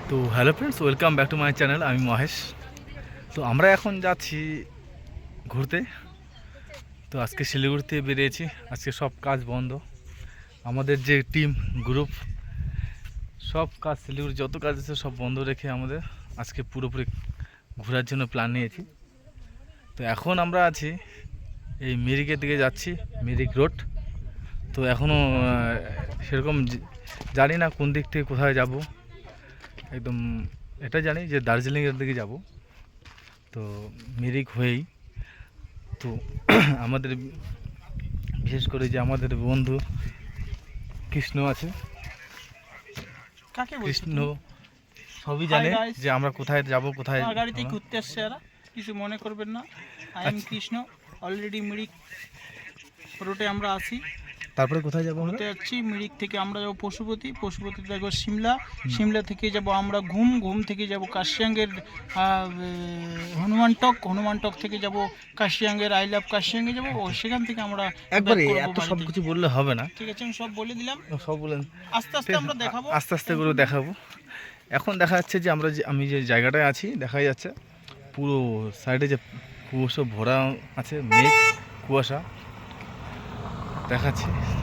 তো hello friends, welcome back to my channel. আমি মহেশ। তো আমরা এখন যাচ্ছি ঘুরতে। তো আজকে শিলিগুড়িতে বেরিয়েছি। আজকে সব কাজ বন্ধ। আমাদের যে টিম গ্রুপ সব কাজ, শিলিগুড়ি যত কাজ আছে সব বন্ধ রেখে আমাদের আজকে পুরোপুরি ঘোরার জন্য প্ল্যান নিয়েছি। তো এখন আমরা আছি এই মিরিকের দিকে যাচ্ছি, মিরিক রোড। তো এখনও সেরকম জানি না কোন দিক থেকে কোথায় যাব। একদম এটা জানি যে দার্জিলিংয়ের দিকে যাব। তো মিরিক হয়েই তো আমাদের বিশেষ করে যে আমাদের বন্ধু কৃষ্ণ আছে, কাকে বলছো কৃষ্ণ তুমি? সবই Hi জানে guys, যে আমরা কোথায় যাব, কোথায় আমার গাড়িতে আমরা- ঘুরতে আসছে এরা, কিছু মনে করবেন না। আই এম আচ্ছা। কৃষ্ণ। অলরেডি মিরিক রোডে আমরা আছি, তারপরে কোথায় যাব আমরা? ঘুরতে যাচ্ছি। মিরিক থেকে আমরা যাবো পশুপতি, পশুপতি থেকে সিমলা, সিমলা থেকে যাব আমরা ঘুম, ঘুম থেকে যাব কাশিয়াঙ্গের হনুমান টক, হনুমান টক থেকে যাব কাশিয়াঙ্গের আই লাভ কাশিয়াঙ্গে যাব। ও সেখান থেকে আমরা একবারে back করবো এত সব বাড়িতে। কিছু বললে হবে না। ঠিক আছে, আমি সব বলে দিলাম, সব বলেন, আস্তে আস্তে আমরা দেখাবো। আস্তে আস্তে করে দেখাবো। এখন দেখা যাচ্ছে যে আমি যে জায়গাটায় আছি, দেখা যাচ্ছে পুরো সাইডে যে কুয়াশা ভরা আছে, মেঘ কুয়াশা দেখাচ্ছে।